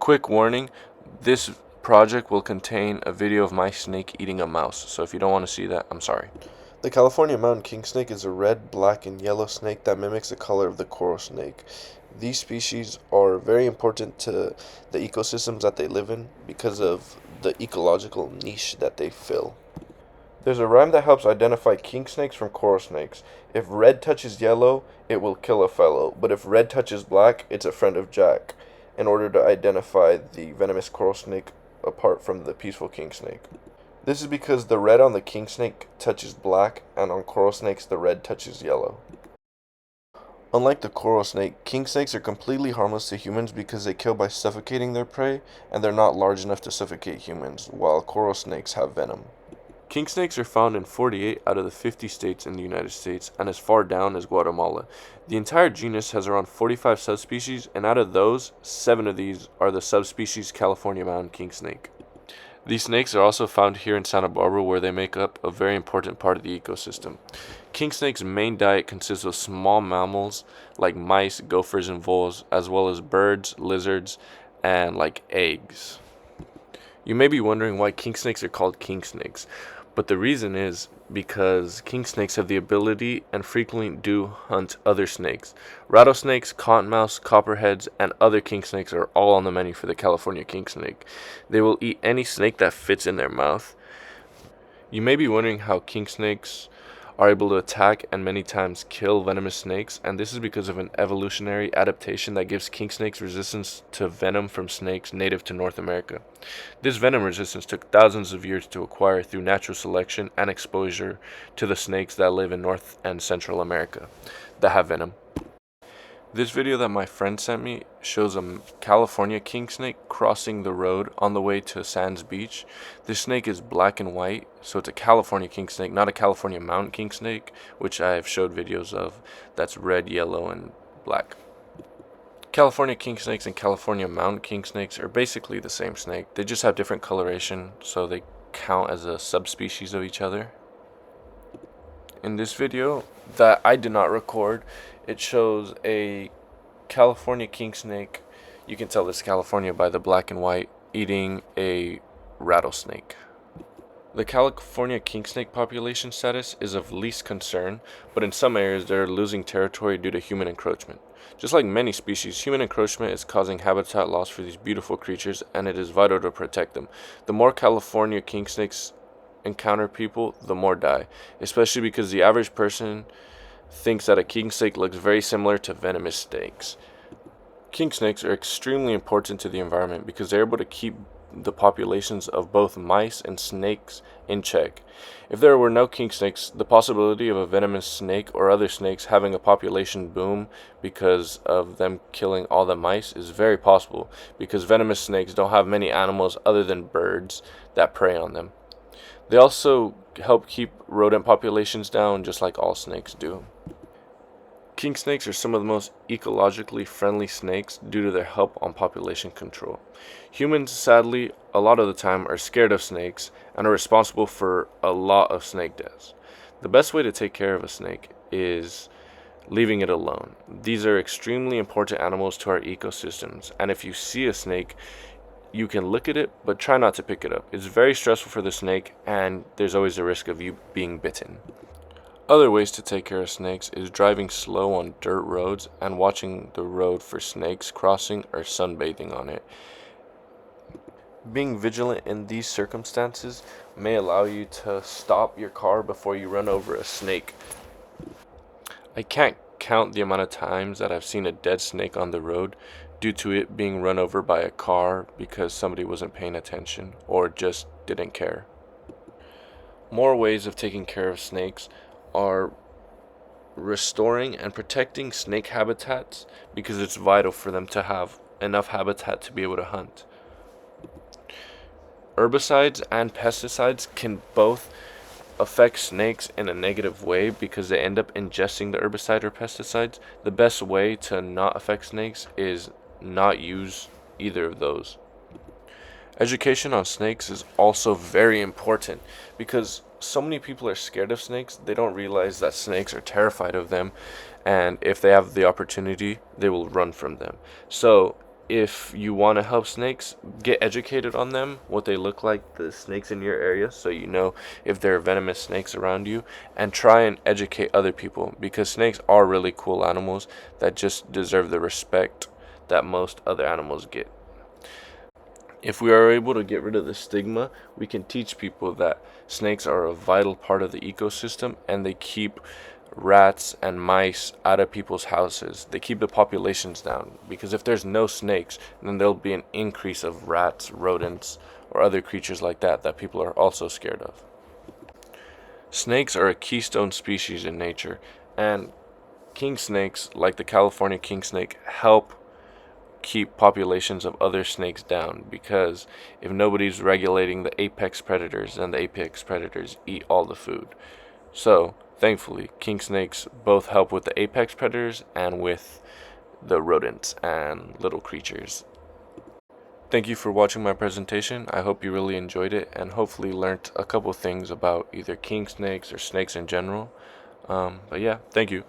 Quick warning, this project will contain a video of my snake eating a mouse, so if you don't want to see that, I'm sorry. The California mountain kingsnake is a red, black, and yellow snake that mimics the color of the coral snake. These species are very important to the ecosystems that they live in because of the ecological niche that they fill. There's a rhyme that helps identify king snakes from coral snakes. If red touches yellow, it will kill a fellow, but if red touches black, it's a friend of Jack, in order to identify the venomous coral snake apart from the peaceful king snake. This is because the red on the king snake touches black, and on coral snakes the red touches yellow. Unlike the coral snake, king snakes are completely harmless to humans because they kill by suffocating their prey, and they're not large enough to suffocate humans, while coral snakes have venom. Kingsnakes are found in 48 out of the 50 states in the United States and as far down as Guatemala. The entire genus has around 45 subspecies, and out of those, 7 of these are the subspecies California mountain kingsnake. These snakes are also found here in Santa Barbara, where they make up a very important part of the ecosystem. Kingsnake's main diet consists of small mammals like mice, gophers, and voles, as well as birds, lizards, and eggs. You may be wondering why kingsnakes are called kingsnakes, but the reason is because king snakes have the ability and frequently do hunt other snakes. Rattlesnakes, cottonmouths, copperheads, and other king snakes are all on the menu for the California king snake. They will eat any snake that fits in their mouth. You may be wondering how king snakes are able to attack and many times kill venomous snakes, and this is because of an evolutionary adaptation that gives king snakes resistance to venom from snakes native to North America. This venom resistance took thousands of years to acquire through natural selection and exposure to the snakes that live in North and Central America that have venom. This video that my friend sent me shows a California king snake crossing the road on the way to Sands Beach. This snake is black and white, so it's a California king snake, not a California mountain king snake, which I have showed videos of. That's red, yellow, and black. California king snakes and California mountain king snakes are basically the same snake. They just have different coloration, so they count as a subspecies of each other. In this video that I did not record, it shows a California king snake. You can tell this California by the black and white eating a rattlesnake. The California king snake population status is of least concern, but in some areas they're losing territory due to human encroachment. Just like many species, human encroachment is causing habitat loss for these beautiful creatures, and it is vital to protect them. The more California king snakes encounter people, the more die, especially because the average person thinks that a king snake looks very similar to venomous snakes. King snakes are extremely important to the environment because they're able to keep the populations of both mice and snakes in check. If there were no king snakes, the possibility of a venomous snake or other snakes having a population boom because of them killing all the mice is very possible, because venomous snakes don't have many animals other than birds that prey on them. They also help keep rodent populations down, just like all snakes do. King snakes are some of the most ecologically friendly snakes due to their help on population control. Humans, sadly, a lot of the time are scared of snakes and are responsible for a lot of snake deaths. The best way to take care of a snake is leaving it alone. These are extremely important animals to our ecosystems, and if you see a snake, you can look at it, but try not to pick it up. It's very stressful for the snake, and there's always a risk of you being bitten. Other ways to take care of snakes is driving slow on dirt roads and watching the road for snakes crossing or sunbathing on it. Being vigilant in these circumstances may allow you to stop your car before you run over a snake. I can't count the amount of times that I've seen a dead snake on the road due to it being run over by a car because somebody wasn't paying attention or just didn't care. More ways of taking care of snakes are restoring and protecting snake habitats, because it's vital for them to have enough habitat to be able to hunt. Herbicides and pesticides can both affect snakes in a negative way because they end up ingesting the herbicide or pesticides. The best way to not affect snakes is not use either of those. Education on snakes is also very important because so many people are scared of snakes. They don't realize that snakes are terrified of them, and if they have the opportunity, they will run from them. So if you want to help snakes, get educated on them, what they look like, the snakes in your area, so you know if there are venomous snakes around you, and try and educate other people, because snakes are really cool animals that just deserve the respect that most other animals get. If we are able to get rid of the stigma, we can teach people that snakes are a vital part of the ecosystem and they keep rats and mice out of people's houses. They keep the populations down, because if there's no snakes, then there'll be an increase of rats, rodents, or other creatures like that that people are also scared of. Snakes are a keystone species in nature, and king snakes, like the California king snake, help keep populations of other snakes down, because if nobody's regulating the apex predators, then the apex predators eat all the food. So, thankfully, king snakes both help with the apex predators and with the rodents and little creatures. Thank you for watching my presentation. I hope you really enjoyed it and hopefully learned a couple things about either king snakes or snakes in general. But yeah, thank you.